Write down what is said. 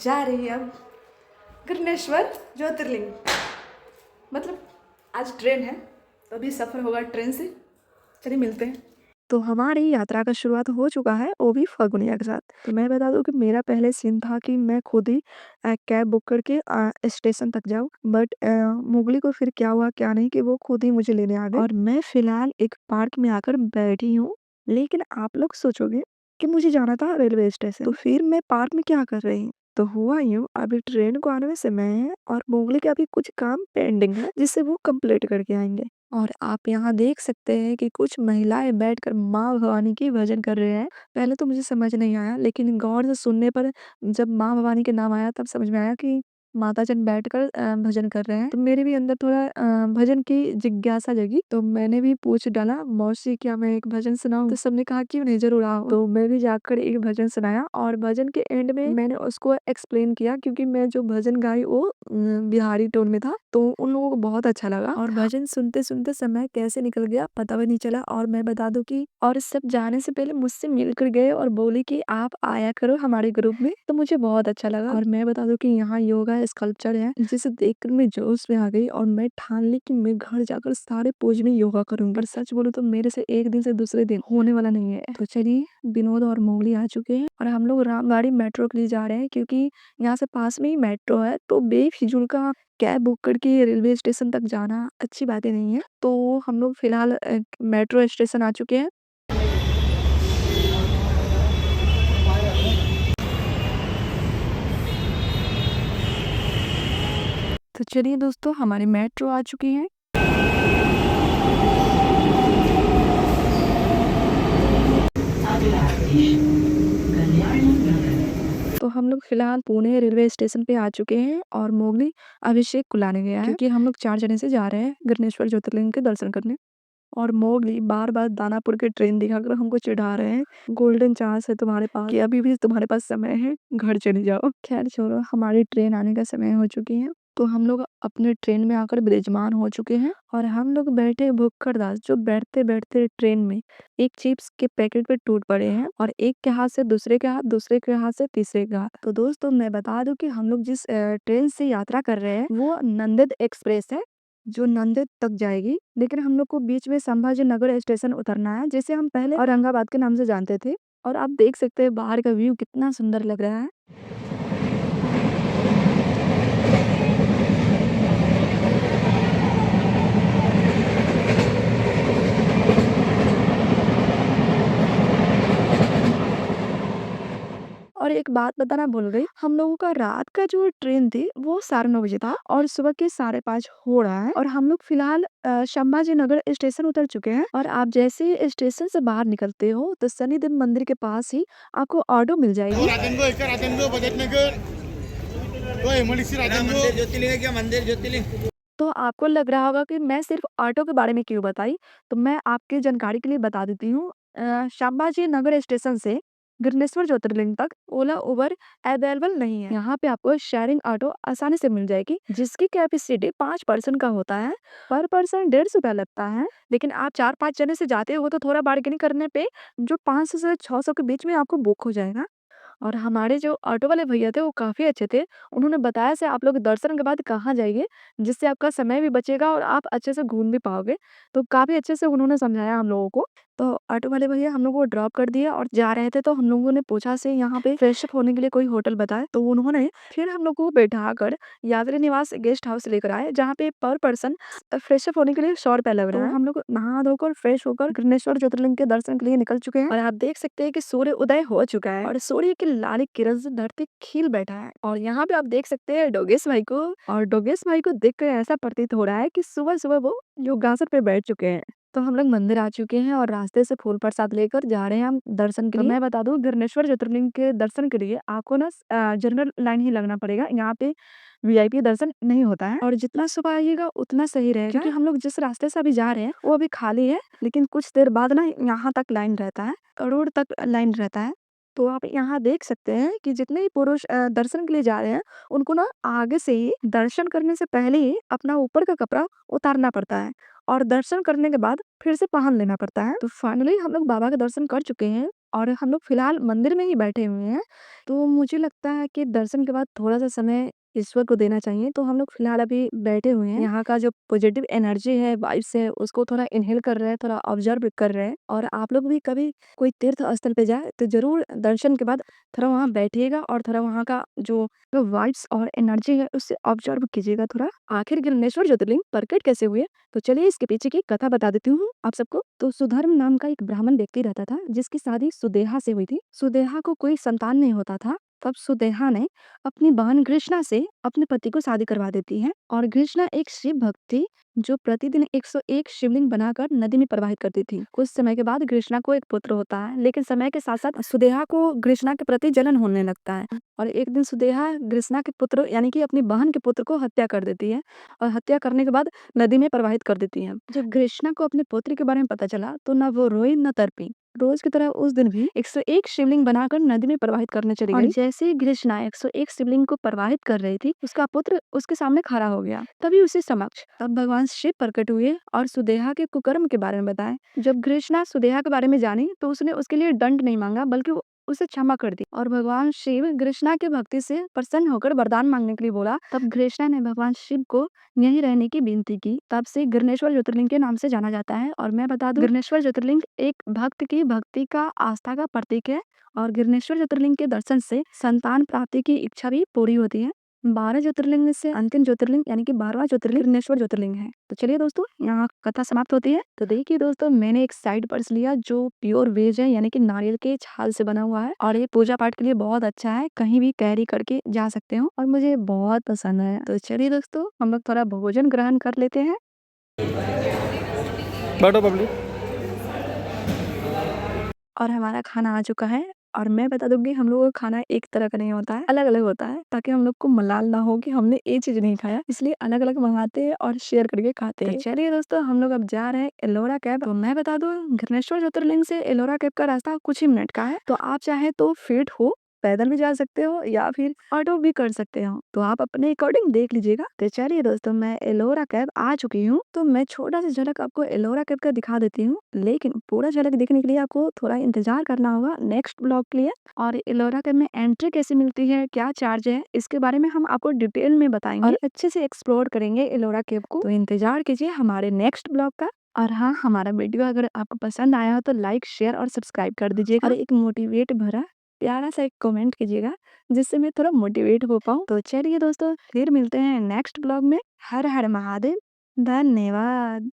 जा रही है अब गृनेश्वर ज्योतिर्लिंग। मतलब आज ट्रेन है तो अभी सफ़र होगा ट्रेन से। चलिए मिलते हैं। तो हमारी यात्रा का शुरुआत हो चुका है, वो भी फगुनिया के साथ। तो मैं बता दूँ कि मेरा पहले सीन था कि मैं खुद ही कैब बुक करके स्टेशन तक जाऊँ। बट मुगली को फिर क्या हुआ क्या नहीं कि वो खुद ही मुझे लेने आ गए और मैं फ़िलहाल एक पार्क में आकर बैठी हूँ। लेकिन आप लोग सोचोगे कि मुझे जाना था रेलवे स्टेशन, तो फिर मैं पार्क में क्या कर रही हूँ? तो हुआ यूँ, अभी ट्रेन को आने में समय है और मुगली का अभी कुछ काम पेंडिंग है जिसे वो कंप्लीट करके आएँगे। और आप यहाँ देख सकते हैं कि कुछ महिलाएं बैठकर माँ भवानी की भजन कर रहे हैं। पहले तो मुझे समझ नहीं आया, लेकिन गौर से सुनने पर जब माँ भवानी के नाम आया तब समझ में आया कि माताजन बैठकर भजन कर रहे हैं। तो मेरे भी अंदर थोड़ा भजन की जिज्ञासा जगी, तो मैंने भी पूछ डाला, मौसी क्या मैं एक भजन सुनाऊं? तो सबने कहा क्यों नहीं, जरूर आओ। तो मैं भी जाकर एक भजन सुनाया और भजन के एंड में मैंने उसको एक्सप्लेन किया, क्योंकि मैं जो भजन गाई वो बिहारी टोन में था, तो उन लोगों को बहुत अच्छा लगा और भजन सुनते सुनते समय कैसे निकल गया पता भी नहीं चला। और मैं बता दूं कि और सब जाने से पहले मुझसे मिलकर गए और बोले कि आप आया करो हमारे ग्रुप में, तो मुझे बहुत अच्छा लगा। और मैं बता दूं कि यहाँ योगा स्कल्पचर है जिसे देखकर मैं जोश में आ गई और मैं ठान ली कि मैं घर जाकर सारे पोज में योगा करूंगी। पर सच बोलूं तो मेरे से एक दिन से दूसरे दिन होने वाला नहीं है। तो चलिए, विनोद और मोगली आ चुके हैं और हम लोग रामबाड़ी मेट्रो के लिए जा रहे हैं, क्योंकि यहाँ से पास में ही मेट्रो है। तो बेफिजूल का कैब बुक करके रेलवे स्टेशन तक जाना अच्छी बातें नहीं है। तो हम लोग फिलहाल मेट्रो स्टेशन आ चुके हैं। तो चलिए दोस्तों, हमारी मेट्रो आ चुकी है। तो हम लोग फिलहाल पुणे रेलवे स्टेशन पे आ चुके हैं और मोगली अभिषेक को लाने गया है, क्योंकि हम लोग 4 जने से जा रहे हैं गृनेश्वर ज्योतिर्लिंग के दर्शन करने। और मोगली बार-बार दानापुर की ट्रेन दिखाकर हमको चिढ़ा रहे हैं। गोल्डन चांस है तुम्हारे पास कि अभी भी तुम्हारे पास समय है, घर चले जाओ। खैर छोड़ो, हमारी ट्रेन आने का समय हो चुकी है। तो हम लोग अपने ट्रेन में आकर विराजमान हो चुके हैं और हम लोग बैठे भुक्खड़दास, जो बैठते-बैठते ट्रेन में एक चिप्स के पैकेट पे टूट पड़े हैं और एक के हाथ से दूसरे के हाथ, दूसरे के हाथ से तीसरे के हाथ। तो दोस्तों मैं बता दूं कि हम लोग जिस ट्रेन से यात्रा कर रहे हैं वो नंदित एक्सप्रेस है, जो नंदित तक जाएगी। लेकिन हम लोग को बीच में संभाजी नगर स्टेशन उतरना है, जिसे हम पहले औरंगाबाद के नाम से जानते थे। और आप देख सकते हैं बाहर का व्यू कितना सुंदर लग रहा है। और एक बात बताना भूल गई, हम लोगों का रात का जो ट्रेन थी वो 9:30 बजे था और सुबह के 5:30 हो रहा है। और हम लोग फिलहाल संभाजी नगर स्टेशन उतर चुके हैं। और आप जैसे ही स्टेशन से बाहर निकलते हो तो शनिदेव मंदिर के पास ही आपको ऑटो मिल जाएगी। तो आपको लग रहा होगा कि मैं सिर्फ ऑटो के बारे में क्यों बताई, तो मैं आपकी जानकारी के लिए बता देती हूँ। संभाजी नगर स्टेशन से गृनेश्वर ज्योतिर्लिंग तक ओला उबर अवेलेबल नहीं है। यहाँ पे आपको शेयरिंग ऑटो आसानी से मिल जाएगी, जिसकी कैपेसिटी 5 पर्सन का होता है। पर पर्सन 150 रुपया लगता है। लेकिन आप 4-5 जने से जाते हो तो थोड़ा बार्गेनिंग करने पे जो 500 से 600 के बीच में आपको बुक हो जाएगा। और हमारे जो ऑटो वाले भैया थे वो काफ़ी अच्छे थे। उन्होंने बताया से आप लोग दर्शन के बाद कहाँ जाइए, जिससे आपका समय भी बचेगा और आप अच्छे से घूम भी पाओगे। तो काफ़ी अच्छे से उन्होंने समझाया हम लोगों को। तो ऑटो वाले भैया हम लोग को ड्रॉप कर दिया और जा रहे थे, तो हम लोगों ने पूछा से यहाँ पे फ्रेश अप होने के लिए कोई होटल बताए, तो उन्होंने फिर हम लोग को बैठाकर यात्री निवास गेस्ट हाउस लेकर आए, जहाँ पे पर पर्सन फ्रेश अप होने के लिए 100 रुपया लग रहा है। हम लोग नहा धोकर फ्रेश होकर गृनेश्वर ज्योतिर्लिंग के दर्शन के लिए निकल चुके हैं। और आप देख सकते हैं कि सूर्य उदय हो चुका है और सूर्य की लाली किरण से धरती खिल बैठा है। और यहाँ पे आप देख सकते हैं डोगेश भाई को, और डोगेश भाई को देखकर ऐसा प्रतीत हो रहा है कि सुबह सुबह वो योगासन पे बैठ चुके हैं। तो हम लोग मंदिर आ चुके हैं और रास्ते से फूल प्रसाद लेकर जा रहे हैं हम दर्शन के लिए। मैं बता दूं, गृनेश्वर ज्योतिर्लिंग के दर्शन के लिए आपको ना जनरल लाइन ही लगना पड़ेगा। यहाँ पे वीआईपी दर्शन नहीं होता है। और जितना सुबह आइएगा उतना सही रहेगा, क्योंकि हम लोग जिस रास्ते से अभी जा रहे हैं वो अभी खाली है, लेकिन कुछ देर बाद ना यहाँ तक लाइन रहता है, रोड तक लाइन रहता है। तो आप यहाँ देख सकते हैं कि जितने ही पुरुष दर्शन के लिए जा रहे हैं उनको ना आगे से ही दर्शन करने से पहले ही अपना ऊपर का कपड़ा उतारना पड़ता है और दर्शन करने के बाद फिर से पहन लेना पड़ता है। तो फाइनली हम लोग बाबा के दर्शन कर चुके हैं और हम लोग फिलहाल मंदिर में ही बैठे हुए हैं। तो मुझे लगता है कि दर्शन के बाद थोड़ा-सा समय ईश्वर को देना चाहिए। तो हम लोग फिलहाल अभी बैठे हुए हैं। यहाँ का जो पॉजिटिव एनर्जी है, वाइब्स है, उसको थोड़ा इन्हेल कर रहे हैं, थोड़ा ऑब्ज़र्व कर रहे हैं। और आप लोग भी कभी कोई तीर्थ स्थल पे जाए तो ज़रूर दर्शन के बाद थोड़ा वहाँ बैठिएगा और थोड़ा वहाँ का जो वाइब्स और एनर्जी है उससे ऑब्ज़र्व कीजिएगा थोड़ा। आखिर गणेश्वर ज्योतिर्लिंग प्रकट कैसे हुए? तो चलिए इसके पीछे की कथा बता देती हूँ आप सबको। तो सुधर्म नाम का एक ब्राह्मण व्यक्ति रहता था जिसकी शादी सुदेहा से हुई थी। सुदेहा को कोई संतान नहीं होता था। तब सुदेहा ने अपनी बहन कृष्णा से अपने पति को शादी करवा देती है। और कृष्णा एक शिव भक्त थी जो प्रतिदिन 101 शिवलिंग बनाकर नदी में प्रवाहित करती थी। कुछ समय के बाद कृष्णा को एक पुत्र होता है, लेकिन समय के साथ साथ सुदेहा को कृष्णा के प्रति जलन होने लगता है। और एक दिन सुदेहा कृष्णा के पुत्र यानी कि अपनी बहन के पुत्र को हत्या कर देती है और हत्या करने के बाद नदी में प्रवाहित कर देती है। जब कृष्णा को अपने पुत्र के बारे में पता चला तो न वो रोई न तड़पी। रोज की तरह उस दिन भी 101 शिवलिंग बनाकर नदी में प्रवाहित करने चली गई। और जैसे ही कृष्णा 101 शिवलिंग को प्रवाहित कर रही थी, उसका पुत्र उसके सामने खड़ा हो गया। तभी उसी समक्ष तब भगवान शिव प्रकट हुए और सुदेहा के कुकर्म के बारे में बताए। जब कृष्णा सुदेहा के बारे में जानी तो उसने उसके लिए दंड नहीं मांगा, बल्कि उसे क्षमा कर दी। और भगवान शिव कृष्णा की भक्ति से प्रसन्न होकर वरदान मांगने के लिए बोला। तब कृष्णा ने भगवान शिव को यहीं रहने की विनती की। तब से गणेश्वर ज्योतिर्लिंग के नाम से जाना जाता है। और मैं बता दूं, गणेश्वर ज्योतिर्लिंग एक भक्त की भक्ति का आस्था का प्रतीक है। और गणेश्वर ज्योतिर्लिंग के दर्शन से संतान प्राप्ति की इच्छा भी पूरी होती है। 12 ज्योतिर्लिंग में से अंतिम ज्योतिर्लिंग यानी कि 12वां ज्योतिर्लिंग गणेश्वर ज्योतिर्लिंग है। तो चलिए दोस्तों, यहाँ कथा समाप्त होती है। तो देखिए दोस्तों, मैंने एक साइड पर्स लिया जो प्योर वेज है, यानी कि नारियल के छाल से बना हुआ है। और ये पूजा पाठ के लिए बहुत अच्छा है, कहीं भी कैरी करके जा सकते हो और मुझे बहुत पसंद है। तो चलिए दोस्तों, हम लोग थोड़ा भोजन ग्रहण कर लेते हैं। बैठो पब्लिक। और हमारा खाना आ चुका है। और मैं बता दूंगी, हम लोगों का खाना एक तरह का नहीं होता है, अलग अलग होता है, ताकि हम लोग को मलाल ना हो कि हमने ये चीज नहीं खाया, इसलिए अलग अलग मंगाते हैं और शेयर करके खाते हैं। तो चलिए दोस्तों, हम लोग अब जा रहे हैं एलोरा कैब। तो मैं बता दूं, गणेश्वर ज्योतिर्लिंग से एलोरा कैब का रास्ता कुछ ही मिनट का है। तो आप चाहे तो फिट हो पैदल भी जा सकते हो या फिर ऑटो भी कर सकते हो, तो आप अपने अकॉर्डिंग देख लीजिएगा। तो चलिए दोस्तों, मैं एलोरा कैब आ चुकी हूँ। तो मैं छोटा सा झलक आपको एलोरा कैब का दिखा देती हूँ, लेकिन पूरा झलक देखने के लिए आपको थोड़ा इंतजार करना होगा नेक्स्ट ब्लॉग के लिए। और एलोरा कैब में एंट्री कैसे मिलती है, क्या चार्ज है, इसके बारे में हम आपको डिटेल में बताएंगे और अच्छे से एक्सप्लोर करेंगे एलोरा कैब को। तो इंतजार कीजिए हमारे नेक्स्ट ब्लॉग का। और हाँ, हमारा वीडियो अगर आपको पसंद आया हो तो लाइक, शेयर और सब्सक्राइब कर दीजिएगा। और एक मोटिवेट भरा प्यारा सा एक कमेंट कीजिएगा, जिससे मैं थोड़ा मोटिवेट हो पाऊँ। तो चलिए दोस्तों, फिर मिलते हैं नेक्स्ट ब्लॉग में। हर हर महादेव, धन्यवाद।